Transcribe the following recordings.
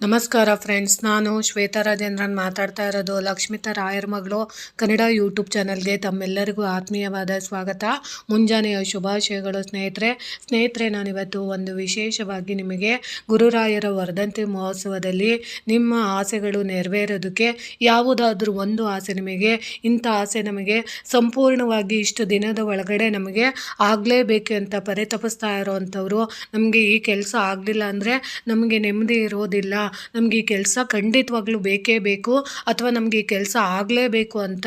ನಮಸ್ಕಾರ ಫ್ರೆಂಡ್ಸ್, ನಾನು ಶ್ವೇತಾ ರಾಜೇಂದ್ರನ್ ಮಾತಾಡ್ತಾ ಇರೋದು. ಲಕ್ಷ್ಮಿತಾ ರಾಯರ್ ಮಗಳು ಕನ್ನಡ ಯೂಟ್ಯೂಬ್ ಚಾನಲ್ಗೆ ತಮ್ಮೆಲ್ಲರಿಗೂ ಆತ್ಮೀಯವಾದ ಸ್ವಾಗತ. ಮುಂಜಾನೆಯ ಶುಭಾಶಯಗಳು ಸ್ನೇಹಿತರೆ. ನಾನಿವತ್ತು ಒಂದು ವಿಶೇಷವಾಗಿ ನಿಮಗೆ ಗುರುರಾಯರ ವರ್ಧಂತಿ ಮಹೋತ್ಸವದಲ್ಲಿ ನಿಮ್ಮ ಆಸೆಗಳು ನೆರವೇರೋದಕ್ಕೆ ಯಾವುದಾದ್ರೂ ಒಂದು ಆಸೆ, ನಿಮಗೆ ಇಂಥ ಆಸೆ ನಮಗೆ ಸಂಪೂರ್ಣವಾಗಿ ಇಷ್ಟು ದಿನದ ಒಳಗಡೆ ನಮಗೆ ಆಗಲೇಬೇಕು ಅಂತ ಪರಿತಪಿಸ್ತಾ ಇರೋವಂಥವ್ರು, ನಮಗೆ ಈ ಕೆಲಸ ಆಗಲಿಲ್ಲ ಅಂದರೆ ನಮಗೆ ನೆಮ್ಮದಿ ಇರೋದಿಲ್ಲ, ನಮಗೆ ಈ ಕೆಲಸ ಖಂಡಿತವಾಗ್ಲೂ ಬೇಕೇ ಬೇಕು, ಅಥವಾ ನಮಗೆ ಈ ಕೆಲಸ ಆಗಲೇಬೇಕು ಅಂತ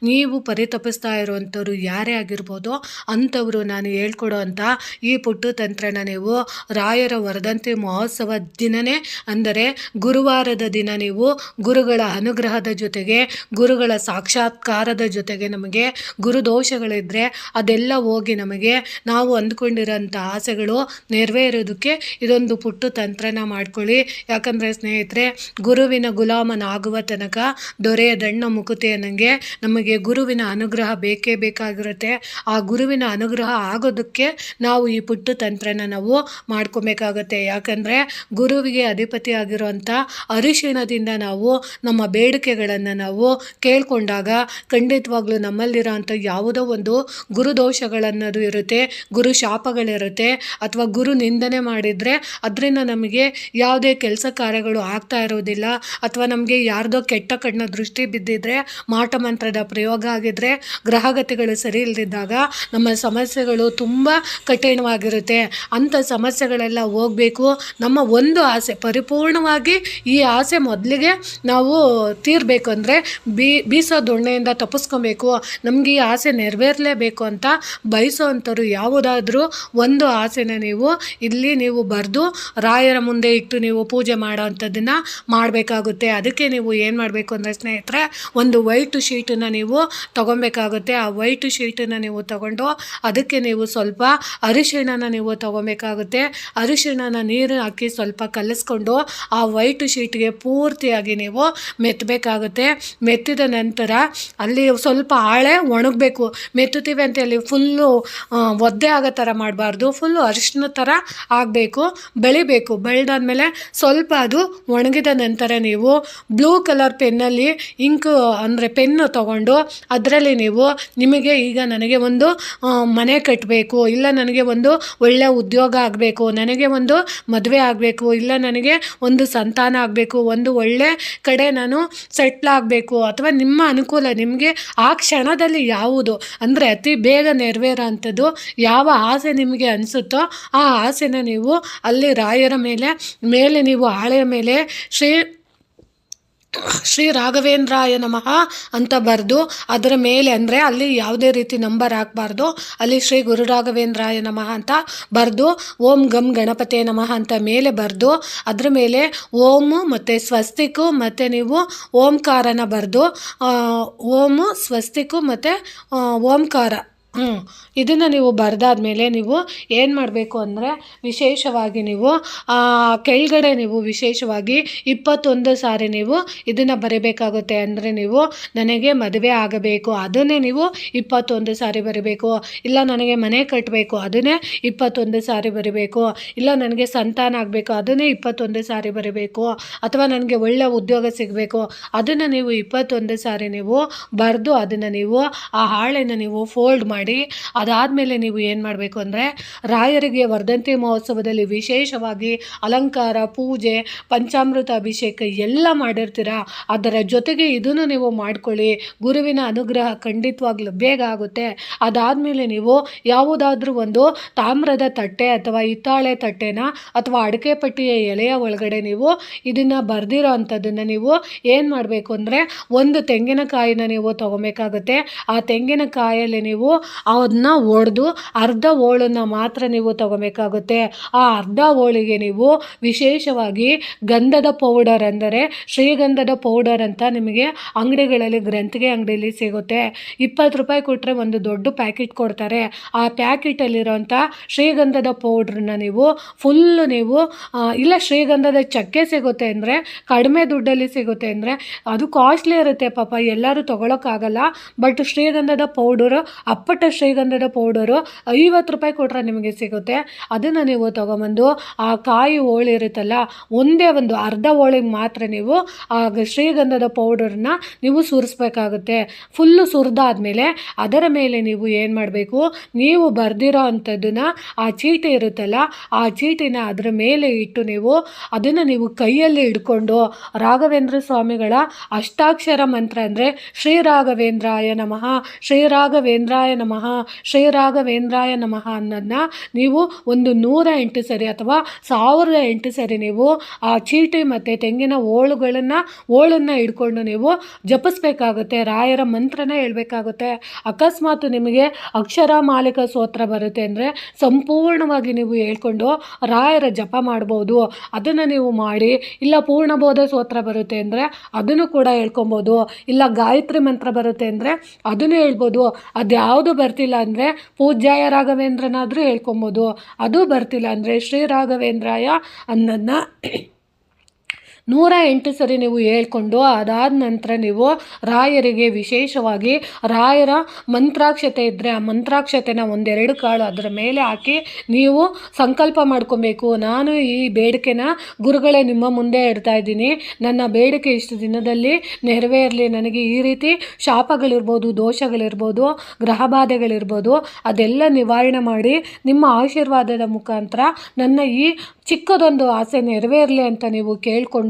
ನೀವು ಪರಿತಪಿಸ್ತಾ ಇರುವಂಥವ್ರು ಯಾರೇ ಆಗಿರ್ಬೋದು, ಅಂಥವರು ನಾನು ಹೇಳ್ಕೊಡೋ ಅಂಥ ಈ ಪುಟ್ಟ ತಂತ್ರನ ನೀವು ರಾಯರ ವರ್ಧಂತಿ ಮಹೋತ್ಸವ ದಿನವೇ, ಅಂದರೆ ಗುರುವಾರದ ದಿನ ನೀವು ಗುರುಗಳ ಅನುಗ್ರಹದ ಜೊತೆಗೆ, ಗುರುಗಳ ಸಾಕ್ಷಾತ್ಕಾರದ ಜೊತೆಗೆ, ನಮಗೆ ಗುರುದೋಷಗಳಿದ್ದರೆ ಅದೆಲ್ಲ ಹೋಗಿ ನಮಗೆ ನಾವು ಅಂದ್ಕೊಂಡಿರೋಂಥ ಆಸೆಗಳು ನೆರವೇರೋದಕ್ಕೆ ಇದೊಂದು ಪುಟ್ಟ ತಂತ್ರನ ಮಾಡ್ಕೊಳ್ಳಿ. ಯಾಕಂದರೆ ಸ್ನೇಹಿತರೆ, ಗುರುವಿನ ಗುಲಾಮನಾಗುವ ತನಕ ದೊರೆಯ ದಣ್ಣ ಮುಕುತಿ ಅನ್ನಂಗೆ ನಮಗೆ ಗುರುವಿನ ಅನುಗ್ರಹ ಬೇಕೇ ಬೇಕಾಗಿರುತ್ತೆ. ಆ ಗುರುವಿನ ಅನುಗ್ರಹ ಆಗೋದಕ್ಕೆ ನಾವು ಈ ಪುಟ್ಟ ತಂತ್ರನ ನಾವು ಮಾಡ್ಕೊಬೇಕಾಗತ್ತೆ. ಯಾಕಂದರೆ ಗುರುವಿಗೆ ಅಧಿಪತಿ ಆಗಿರುವಂಥ ಅರಿಶಿಣದಿಂದ ನಾವು ನಮ್ಮ ಬೇಡಿಕೆಗಳನ್ನು ನಾವು ಕೇಳ್ಕೊಂಡಾಗ ಖಂಡಿತವಾಗ್ಲೂ ನಮ್ಮಲ್ಲಿರೋಂಥ ಯಾವುದೋ ಒಂದು ಗುರುದೋಷಗಳನ್ನೋದು ಇರುತ್ತೆ, ಗುರು ಶಾಪಗಳಿರುತ್ತೆ, ಅಥವಾ ಗುರು ನಿಂದನೆ ಮಾಡಿದರೆ ಅದರಿಂದ ನಮಗೆ ಯಾವುದೇ ಕೆಲಸ ಕಾರ್ಯಗಳು ಆಗ್ತಾ ಇರೋದಿಲ್ಲ, ಅಥವಾ ನಮಗೆ ಯಾರ್ದೋ ಕೆಟ್ಟ ಕಣ್ಣ ದೃಷ್ಟಿ ಬಿದ್ದಿದ್ರೆ, ಮಾಟ ಮಂತ್ರದ ಪ್ರಯೋಗ ಆಗಿದ್ರೆ, ಗ್ರಹಗತಿಗಳು ಸರಿ ಇಲ್ಲದಿದ್ದಾಗ ನಮ್ಮ ಸಮಸ್ಯೆಗಳು ತುಂಬ ಕಠಿಣವಾಗಿರುತ್ತೆ. ಅಂಥ ಸಮಸ್ಯೆಗಳೆಲ್ಲ ಹೋಗಬೇಕು. ನಮ್ಮ ಒಂದು ಆಸೆ ಪರಿಪೂರ್ಣವಾಗಿ, ಈ ಆಸೆ ಮೊದಲಿಗೆ ನಾವು ತೀರಬೇಕು ಅಂದರೆ ಬೀಸೋ ದೊಣ್ಣೆಯಿಂದ ತಪ್ಪಿಸ್ಕೊಬೇಕು. ನಮಗೆ ಈ ಆಸೆ ನೆರವೇರಲೇಬೇಕು ಅಂತ ಬಯಸೋವಂಥವ್ರು ಯಾವುದಾದ್ರೂ ಒಂದು ಆಸೆನ ನೀವು ಇಲ್ಲಿ ನೀವು ಬರೆದು ರಾಯರ ಮುಂದೆ ಇಟ್ಟು ನೀವು ಪೂಜೆ ಮಾಡೋ ಅಂಥದ್ದನ್ನು ಮಾಡಬೇಕಾಗುತ್ತೆ. ಅದಕ್ಕೆ ನೀವು ಏನು ಮಾಡಬೇಕು ಅಂದರೆ ಸ್ನೇಹಿತರೆ, ಒಂದು ವೈಟ್ ಶೀಟನ್ನು ನೀವು ತೊಗೊಬೇಕಾಗುತ್ತೆ. ಆ ವೈಟ್ ಶೀಟನ್ನು ನೀವು ತಗೊಂಡು ಅದಕ್ಕೆ ನೀವು ಸ್ವಲ್ಪ ಅರಿಶಿಣನ ನೀವು ತೊಗೊಬೇಕಾಗುತ್ತೆ. ಅರಿಶಿಣನ ನೀರು ಹಾಕಿ ಸ್ವಲ್ಪ ಕಲಿಸ್ಕೊಂಡು ಆ ವೈಟ್ ಶೀಟ್ಗೆ ಪೂರ್ತಿಯಾಗಿ ನೀವು ಮೆತ್ತಬೇಕಾಗುತ್ತೆ. ಮೆತ್ತಿದ ನಂತರ ಅಲ್ಲಿ ಸ್ವಲ್ಪ ಹಾಳೆ ಒಣಗಬೇಕು. ಮೆತ್ತುತ್ತೀವಿ ಅಂತ ಅಲ್ಲಿ ಫುಲ್ಲು ಒದ್ದೆ ಆಗೋ ಥರ ಮಾಡಬಾರ್ದು, ಫುಲ್ಲು ಅರಿಶಿನ ಥರ ಆಗಬೇಕು, ಬೆಳಿಬೇಕು. ಬೆಳೆದಾದ್ಮೇಲೆ ಸ್ವಲ್ಪ ಅದು ಒಣಗಿದ ನಂತರ ನೀವು ಬ್ಲೂ ಕಲರ್ ಪೆನ್ನಲ್ಲಿ ಇಂಕು ಅಂದರೆ ಪೆನ್ನು ತಗೊಂಡು ಅದರಲ್ಲಿ ನೀವು ನಿಮಗೆ ಈಗ ನನಗೆ ಒಂದು ಮನೆ ಕಟ್ಟಬೇಕು, ಇಲ್ಲ ನನಗೆ ಒಂದು ಒಳ್ಳೆಯ ಉದ್ಯೋಗ ಆಗಬೇಕು, ನನಗೆ ಒಂದು ಮದುವೆ ಆಗಬೇಕು, ಇಲ್ಲ ನನಗೆ ಒಂದು ಸಂತಾನ ಆಗಬೇಕು, ಒಂದು ಒಳ್ಳೆ ಕಡೆ ನಾನು ಸೆಟ್ಲ್ ಆಗಬೇಕು, ಅಥವಾ ನಿಮ್ಮ ಅನುಕೂಲ ನಿಮಗೆ ಆ ಕ್ಷಣದಲ್ಲಿ ಯಾವುದು ಅಂದರೆ ಅತಿ ಬೇಗ ನೆರವೇರೋ ಅಂಥದ್ದು ಯಾವ ಆಸೆ ನಿಮಗೆ ಅನಿಸುತ್ತೋ ಆ ಆಸೆನ ನೀವು ಅಲ್ಲಿ ರಾಯರ ಮೇಲೆ ನೀವು ಹಾಳೆಯ ಮೇಲೆ ಶ್ರೀ ರಾಘವೇಂದ್ರಾಯ ನಮಃ ಅಂತ ಬರೆದು ಅದರ ಮೇಲೆ, ಅಂದರೆ ಅಲ್ಲಿ ಯಾವುದೇ ರೀತಿ ನಂಬರ್ ಹಾಕಬಾರ್ದು, ಅಲ್ಲಿ ಶ್ರೀ ಗುರು ರಾಘವೇಂದ್ರಾಯ ನಮಃ ಅಂತ ಬರೆದು ಓಂ ಗಂ ಗಣಪತಿ ನಮಃ ಅಂತ ಮೇಲೆ ಬರೆದು ಅದ್ರ ಮೇಲೆ ಓಮು ಮತ್ತು ಸ್ವಸ್ತಿಕು ಮತ್ತು ನೀವು ಓಂಕಾರನ ಬರೆದು ಓಮು ಸ್ವಸ್ತಿಕು ಮತ್ತು ಓಂಕಾರ ಇದನ್ನು ನೀವು ಬರೆದಾದ್ಮೇಲೆ ನೀವು ಏನು ಮಾಡಬೇಕು ಅಂದರೆ ವಿಶೇಷವಾಗಿ ನೀವು ಕೆಳಗಡೆ ನೀವು ವಿಶೇಷವಾಗಿ 21 ಸಾರಿ ನೀವು ಇದನ್ನು ಬರೀಬೇಕಾಗುತ್ತೆ. ಅಂದರೆ ನೀವು ನನಗೆ ಮದುವೆ ಆಗಬೇಕು ಅದನ್ನೇ ನೀವು 21 ಸಾರಿ ಬರೀಬೇಕು, ಇಲ್ಲ ನನಗೆ ಮನೆ ಕಟ್ಟಬೇಕು ಅದನ್ನೇ 21 ಸಾರಿ ಬರೀಬೇಕು, ಇಲ್ಲ ನನಗೆ ಸಂತಾನ ಆಗಬೇಕು ಅದನ್ನೇ 21 ಸಾರಿ ಬರೀಬೇಕು, ಅಥವಾ ನನಗೆ ಒಳ್ಳೆಯ ಉದ್ಯೋಗ ಸಿಗಬೇಕು ಅದನ್ನು ನೀವು 21 ಸಾರಿ ನೀವು ಬರೆದು ಅದನ್ನು ನೀವು ಆ ಹಾಳೆನ ನೀವು ಫೋಲ್ಡ್ ಮಾಡಿ ಮಾಡಿ ಅದಾದಮೇಲೆ ನೀವು ಏನು ಮಾಡಬೇಕು ಅಂದರೆ ರಾಯರಿಗೆ ವರ್ಧಂತಿ ಮಹೋತ್ಸವದಲ್ಲಿ ವಿಶೇಷವಾಗಿ ಅಲಂಕಾರ, ಪೂಜೆ, ಪಂಚಾಮೃತ ಅಭಿಷೇಕ ಎಲ್ಲ ಮಾಡಿರ್ತೀರ. ಅದರ ಜೊತೆಗೆ ಇದನ್ನು ನೀವು ಮಾಡ್ಕೊಳ್ಳಿ. ಗುರುವಿನ ಅನುಗ್ರಹ ಖಂಡಿತವಾಗ್ಲೂ ಬೇಗ ಆಗುತ್ತೆ. ಅದಾದಮೇಲೆ ನೀವು ಯಾವುದಾದ್ರೂ ಒಂದು ತಾಮ್ರದ ತಟ್ಟೆ ಅಥವಾ ಹಿತ್ತಾಳೆ ತಟ್ಟೆನ ಅಥವಾ ಅಡಿಕೆ ಪಟ್ಟಿಯ ಎಲೆಯ ಒಳಗಡೆ ನೀವು ಇದನ್ನು ಬರೆದಿರೋ ಅಂಥದ್ದನ್ನು ನೀವು ಏನು ಮಾಡಬೇಕು ಅಂದರೆ ಒಂದು ತೆಂಗಿನಕಾಯಿನ ನೀವು ತೊಗೊಬೇಕಾಗುತ್ತೆ. ಆ ತೆಂಗಿನಕಾಯಲ್ಲಿ ನೀವು ಅದನ್ನ ಒಡೆದು ಅರ್ಧ ಹೋಳನ್ನು ಮಾತ್ರ ನೀವು ತೊಗೊಬೇಕಾಗುತ್ತೆ. ಆ ಅರ್ಧ ಹೋಳಿಗೆ ನೀವು ವಿಶೇಷವಾಗಿ ಗಂಧದ ಪೌಡರ್ ಅಂದರೆ ಶ್ರೀಗಂಧದ ಪೌಡರ್ ಅಂತ ನಿಮಗೆ ಅಂಗಡಿಗಳಲ್ಲಿ ಗ್ರಂಥಿಗೆ ಅಂಗಡಿಯಲ್ಲಿ ಸಿಗುತ್ತೆ. 20 ರೂಪಾಯಿ ಕೊಟ್ಟರೆ ಒಂದು ದೊಡ್ಡ ಪ್ಯಾಕೆಟ್ ಕೊಡ್ತಾರೆ. ಆ ಪ್ಯಾಕೆಟಲ್ಲಿರೋಂಥ ಶ್ರೀಗಂಧದ ಪೌಡ್ರನ್ನ ನೀವು ಫುಲ್ಲು ನೀವು ಇಲ್ಲ ಶ್ರೀಗಂಧದ ಚಕ್ಕೆ ಸಿಗುತ್ತೆ ಅಂದರೆ ಕಡಿಮೆ ದುಡ್ಡಲ್ಲಿ ಸಿಗುತ್ತೆ ಅಂದರೆ ಅದು ಕಾಸ್ಟ್ಲಿ ಇರುತ್ತೆ ಪಾಪ, ಎಲ್ಲರೂ ತೊಗೊಳಕ್ಕಾಗಲ್ಲ. ಬಟ್ ಶ್ರೀಗಂಧದ ಪೌಡರು, ಅಪ್ಪಟ ಶ್ರೀಗಂಧದ ಪೌಡರು 50 ರೂಪಾಯಿ ಕೊಟ್ಟರೆ ನಿಮಗೆ ಸಿಗುತ್ತೆ. ಅದನ್ನು ನೀವು ತೊಗೊಂಬಂದು ಆ ಕಾಯಿ ಹೋಳಿರುತ್ತಲ್ಲ ಒಂದೇ ಒಂದು ಅರ್ಧ ಹೋಳಿಗೆ ಮಾತ್ರ ನೀವು ಆ ಶ್ರೀಗಂಧದ ಪೌಡರ್ನ ನೀವು ಸುರಿಸ್ಬೇಕಾಗುತ್ತೆ. ಫುಲ್ಲು ಸುರಿದಾದ್ಮೇಲೆ ಅದರ ಮೇಲೆ ನೀವು ಏನು ಮಾಡಬೇಕು, ನೀವು ಬರೆದಿರೋ ಅಂಥದ್ದನ್ನು ಆ ಚೀಟಿ ಇರುತ್ತಲ್ಲ ಆ ಚೀಟಿನ ಅದರ ಮೇಲೆ ಇಟ್ಟು ನೀವು ಅದನ್ನು ನೀವು ಕೈಯಲ್ಲಿ ಹಿಡ್ಕೊಂಡು ರಾಘವೇಂದ್ರ ಸ್ವಾಮಿಗಳ ಅಷ್ಟಾಕ್ಷರ ಮಂತ್ರ ಅಂದರೆ ಶ್ರೀ ರಾಘವೇಂದ್ರಾಯ ನಮಃ, ಶ್ರೀ ರಾಘವೇಂದ್ರಾಯ ನಮಃ, ಶ್ರೀ ರಾಘವೇಂದ್ರಾಯ ನಮಃ ಅನ್ನೋದನ್ನ ನೀವು ಒಂದು 108 ಸರಿ ಅಥವಾ 1008 ಸರಿ ನೀವು ಆ ಚೀಟಿ ಮತ್ತು ತೆಂಗಿನ ಹೋಳನ್ನು ಹಿಡ್ಕೊಂಡು ನೀವು ಜಪಿಸ್ಬೇಕಾಗುತ್ತೆ. ರಾಯರ ಮಂತ್ರನ ಹೇಳ್ಬೇಕಾಗುತ್ತೆ. ಅಕಸ್ಮಾತ್ ನಿಮಗೆ ಅಕ್ಷರ ಮಾಲಿಕ ಸ್ತೋತ್ರ ಬರುತ್ತೆ ಅಂದರೆ ಸಂಪೂರ್ಣವಾಗಿ ನೀವು ಹೇಳ್ಕೊಂಡು ರಾಯರ ಜಪ ಮಾಡ್ಬೋದು. ಅದನ್ನು ನೀವು ಮಾಡಿ. ಇಲ್ಲ ಪೂರ್ಣಬೋಧ ಸ್ತೋತ್ರ ಬರುತ್ತೆ ಅಂದರೆ ಅದನ್ನು ಕೂಡ ಹೇಳ್ಕೊಬೋದು. ಇಲ್ಲ ಗಾಯತ್ರಿ ಮಂತ್ರ ಬರುತ್ತೆ ಅಂದರೆ ಅದನ್ನು ಹೇಳ್ಬೋದು. ಅದ್ಯಾವುದು ಬರ್ತಿಲ್ಲ ಅಂದರೆ ಪೂಜ್ಯಾಯ ರಾಘವೇಂದ್ರನಾದರೂ ಹೇಳ್ಕೊಬೋದು. ಅದು ಬರ್ತಿಲ್ಲ ಅಂದರೆ ಶ್ರೀ ರಾಘವೇಂದ್ರಾಯ ಅನ್ನೋದನ್ನ 108 ಸರಿ ನೀವು ಹೇಳ್ಕೊಂಡು ಅದಾದ ನಂತರ ನೀವು ರಾಯರಿಗೆ ವಿಶೇಷವಾಗಿ ರಾಯರ ಮಂತ್ರಾಕ್ಷತೆ ಇದ್ದರೆ ಆ ಮಂತ್ರಾಕ್ಷತೆನ 1-2 ಕಾಳು ಅದರ ಮೇಲೆ ಹಾಕಿ ನೀವು ಸಂಕಲ್ಪ ಮಾಡ್ಕೊಬೇಕು. ನಾನು ಈ ಬೇಡಿಕೆನ ಗುರುಗಳೇ ನಿಮ್ಮ ಮುಂದೆ ಇಡ್ತಾ ಇದ್ದೀನಿ. ನನ್ನ ಬೇಡಿಕೆ ಇಷ್ಟು ದಿನದಲ್ಲಿ ನೆರವೇರಲಿ. ನನಗೆ ಈ ರೀತಿ ಶಾಪಗಳಿರ್ಬೋದು, ದೋಷಗಳಿರ್ಬೋದು, ಗ್ರಹಬಾಧೆಗಳಿರ್ಬೋದು ಅದೆಲ್ಲ ನಿವಾರಣೆ ಮಾಡಿ ನಿಮ್ಮ ಆಶೀರ್ವಾದದ ಮುಖಾಂತರ ನನ್ನ ಈ ಚಿಕ್ಕದೊಂದು ಆಸೆ ನೆರವೇರಲಿ ಅಂತ ನೀವು ಕೇಳಿಕೊಂಡು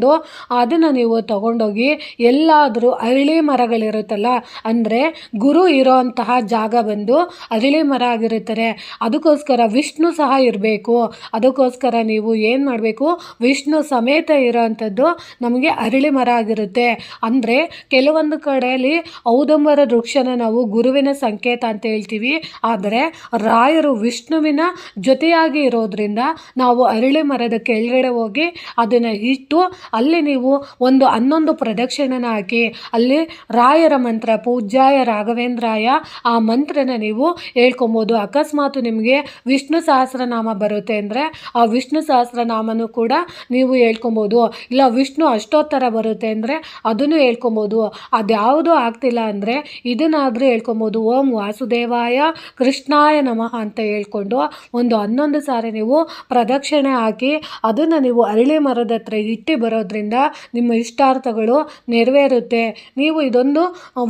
ಅದನ್ನು ನೀವು ತಗೊಂಡೋಗಿ ಎಲ್ಲಾದರೂ ಅರಳಿ ಮರಗಳಿರುತ್ತಲ್ಲ ಅಂದರೆ ಗುರು ಇರೋ ಅಂತಹ ಜಾಗ ಬಂದು ಅರಳಿ ಮರ ಆಗಿರುತ್ತಾರೆ. ಅದಕ್ಕೋಸ್ಕರ ವಿಷ್ಣು ಸಹ ಇರಬೇಕು. ಅದಕ್ಕೋಸ್ಕರ ನೀವು ಏನು ಮಾಡಬೇಕು, ವಿಷ್ಣು ಸಮೇತ ಇರೋ ಅಂಥದ್ದು ನಮಗೆ ಅರಳಿ ಮರ ಆಗಿರುತ್ತೆ. ಅಂದರೆ ಕೆಲವೊಂದು ಕಡೆಯಲ್ಲಿ ಔದಂಬರ ವೃಕ್ಷನ ನಾವು ಗುರುವಿನ ಸಂಕೇತ ಅಂತ ಹೇಳ್ತೀವಿ. ಆದರೆ ರಾಯರು ವಿಷ್ಣುವಿನ ಜೊತೆಯಾಗಿ ಇರೋದ್ರಿಂದ ನಾವು ಅರಳಿ ಮರದ ಕೆಳಗಡೆ ಹೋಗಿ ಅದನ್ನು ಇಟ್ಟು ಅಲ್ಲಿ ನೀವು ಒಂದು 11 ಪ್ರದಕ್ಷಿಣೆನ ಹಾಕಿ ಅಲ್ಲಿ ರಾಯರ ಮಂತ್ರ ಪೂಜ್ಯಾಯ ರಾಘವೇಂದ್ರಾಯ ಆ ಮಂತ್ರನ ನೀವು ಹೇಳ್ಕೊಬೋದು. ಅಕಸ್ಮಾತ್ ನಿಮಗೆ ವಿಷ್ಣು ಸಹಸ್ರನಾಮ ಬರುತ್ತೆ ಅಂದರೆ ಆ ವಿಷ್ಣು ಸಹಸ್ರನಾಮನೂ ಕೂಡ ನೀವು ಹೇಳ್ಕೊಬೋದು. ಇಲ್ಲ ವಿಷ್ಣು ಅಷ್ಟೋತ್ತರ ಬರುತ್ತೆ ಅಂದರೆ ಅದನ್ನು ಹೇಳ್ಕೊಬೋದು. ಅದ್ಯಾವುದೂ ಆಗ್ತಿಲ್ಲ ಅಂದರೆ ಇದನ್ನಾದರೂ ಹೇಳ್ಕೊಬೋದು. ಓಂ ವಾಸುದೇವಾಯ ಕೃಷ್ಣಾಯ ನಮಃ ಅಂತ ಹೇಳ್ಕೊಂಡು ಒಂದು 11 ಸಾರಿ ನೀವು ಪ್ರದಕ್ಷಿಣೆ ಹಾಕಿ ಅದನ್ನು ನೀವು ಅರಳಿ ಮರದ ಹತ್ರ ಇಟ್ಟು ಬರೋದ್ರಿಂದ ನಿಮ್ಮ ಇಷ್ಟಾರ್ಥಗಳು ನೆರವೇರುತ್ತೆ. ನೀವು ಇದೊಂದು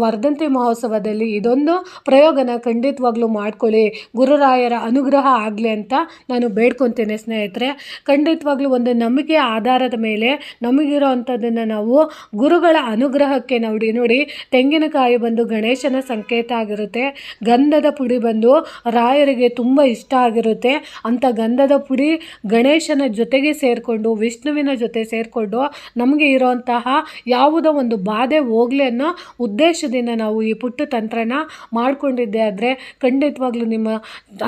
ವರ್ಧಂತಿ ಮಹೋತ್ಸವದಲ್ಲಿ ಇದೊಂದು ಪ್ರಯೋಗನ ಖಂಡಿತವಾಗ್ಲೂ ಮಾಡ್ಕೊಳ್ಳಿ. ಗುರುರಾಯರ ಅನುಗ್ರಹ ಆಗಲಿ ಅಂತ ನಾನು ಬೇಡ್ಕೊತೀನಿ ಸ್ನೇಹಿತರೆ. ಖಂಡಿತವಾಗ್ಲೂ ಒಂದು ನಂಬಿಕೆ ಆಧಾರದ ಮೇಲೆ ನಮಗಿರೋ ಅಂಥದ್ದನ್ನು ನಾವು ಗುರುಗಳ ಅನುಗ್ರಹಕ್ಕೆ ನೋಡಿ ತೆಂಗಿನಕಾಯಿ ಬಂದು ಗಣೇಶನ ಸಂಕೇತ ಆಗಿರುತ್ತೆ. ಗಂಧದ ಪುಡಿ ಬಂದು ರಾಯರಿಗೆ ತುಂಬ ಇಷ್ಟ ಆಗಿರುತ್ತೆ. ಅಂಥ ಗಂಧದ ಪುಡಿ ಗಣೇಶನ ಜೊತೆಗೆ ಸೇರಿಕೊಂಡು ವಿಷ್ಣುವಿನ ಜೊತೆ ಸೇರಿಕೊಂಡು ನಮಗೆ ಇರೋಂತಹ ಯಾವುದೋ ಒಂದು ಬಾಧೆ ಹೋಗಲಿ ಅನ್ನೋ ಉದ್ದೇಶದಿಂದ ನಾವು ಈ ಪುಟ್ಟ ತಂತ್ರನ ಮಾಡಿಕೊಂಡಿದ್ದೆ ಆದರೆ ಖಂಡಿತವಾಗ್ಲೂ ನಿಮ್ಮ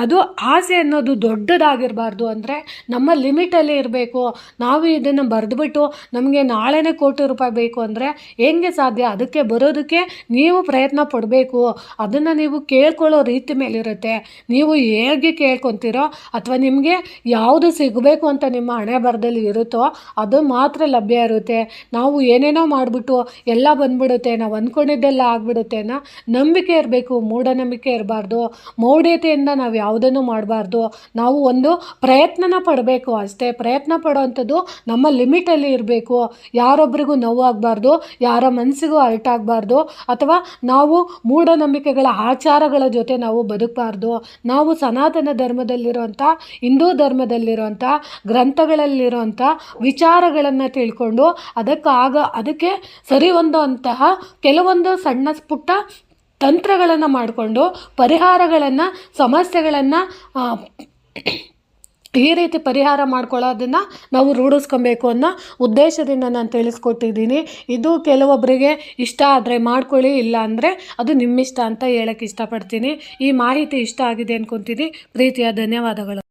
ಅದು ಆಸೆ ಅನ್ನೋದು ದೊಡ್ಡದಾಗಿರಬಾರ್ದು. ಅಂದರೆ ನಮ್ಮ ಲಿಮಿಟಲ್ಲಿ ಇರಬೇಕು. ನಾವು ಇದನ್ನು ಬರೆದುಬಿಟ್ಟು ನಮಗೆ ನಾಳೆನೇ ಕೋಟಿ ರೂಪಾಯಿ ಬೇಕು ಅಂದರೆ ಹೆಂಗೆ ಸಾಧ್ಯ? ಅದಕ್ಕೆ ಬರೋದಕ್ಕೆ ನೀವು ಪ್ರಯತ್ನ ಪಡಬೇಕು. ಅದನ್ನು ನೀವು ಕೇಳ್ಕೊಳ್ಳೋ ರೀತಿ ಮೇಲಿರುತ್ತೆ. ನೀವು ಹೇಗೆ ಕೇಳ್ಕೊತೀರೋ ಅಥವಾ ನಿಮಗೆ ಯಾವುದು ಸಿಗಬೇಕು ಅಂತ ನಿಮ್ಮ ಹಣೆ ಬರದಲ್ಲಿ ಇರುತ್ತೋ ಅದು ಮಾತ್ರ ಲಭ್ಯ ಲಭ್ಯ ಇರುತ್ತೆ. ನಾವು ಏನೇನೋ ಮಾಡಿಬಿಟ್ಟು ಎಲ್ಲ ಬಂದ್ಬಿಡುತ್ತೆ, ನಾವು ಅಂದ್ಕೊಂಡಿದ್ದೆಲ್ಲ ಆಗಿಬಿಡುತ್ತೆ ಅನ್ನೋ ನಂಬಿಕೆ ಇರಬೇಕು, ಮೂಢನಂಬಿಕೆ ಇರಬಾರ್ದು. ಮೌಢ್ಯತೆಯಿಂದ ನಾವು ಯಾವುದನ್ನು ಮಾಡಬಾರ್ದು. ನಾವು ಒಂದು ಪ್ರಯತ್ನನ ಪಡಬೇಕು ಅಷ್ಟೇ. ಪ್ರಯತ್ನ ಪಡೋವಂಥದ್ದು ನಮ್ಮ ಲಿಮಿಟಲ್ಲಿ ಇರಬೇಕು. ಯಾರೊಬ್ಬರಿಗೂ ನೋವಾಗಬಾರ್ದು, ಯಾರ ಮನಸ್ಸಿಗೂ ಹರ್ಟ್ ಆಗಬಾರ್ದು, ಅಥವಾ ನಾವು ಮೂಢನಂಬಿಕೆಗಳ ಆಚಾರಗಳ ಜೊತೆ ನಾವು ಬದುಕಬಾರ್ದು. ನಾವು ಸನಾತನ ಧರ್ಮದಲ್ಲಿರುವಂಥ, ಹಿಂದೂ ಧರ್ಮದಲ್ಲಿರುವಂಥ ಗ್ರಂಥಗಳಲ್ಲಿರುವಂಥ ವಿಚಾರಗಳನ್ನು ತಿಳ್ಕೊಂಡು ಅದಕ್ಕೆ ಸರಿ ಹೊಂದುವಂತಹ ಕೆಲವೊಂದು ಸಣ್ಣ ಪುಟ್ಟ ತಂತ್ರಗಳನ್ನು ಮಾಡಿಕೊಂಡು ಪರಿಹಾರಗಳನ್ನು, ಸಮಸ್ಯೆಗಳನ್ನು ಈ ರೀತಿ ಪರಿಹಾರ ಮಾಡ್ಕೊಳ್ಳೋದನ್ನು ನಾವು ರೂಢಿಸ್ಕೊಬೇಕು ಅನ್ನೋ ಉದ್ದೇಶದಿಂದ ನಾನು ತಿಳಿಸ್ಕೊಟ್ಟಿದ್ದೀನಿ. ಇದು ಕೆಲವೊಬ್ಬರಿಗೆ ಇಷ್ಟ ಆದರೆ ಮಾಡ್ಕೊಳ್ಳಿ, ಇಲ್ಲ ಅಂದರೆ ಅದು ನಿಮ್ಮಿಷ್ಟ ಅಂತ ಹೇಳೋಕ್ಕೆ ಇಷ್ಟಪಡ್ತೀನಿ. ಈ ಮಾಹಿತಿ ಇಷ್ಟ ಆಗಿದೆ ಅಂದ್ಕೊತೀನಿ. ಪ್ರೀತಿಯ ಧನ್ಯವಾದಗಳು.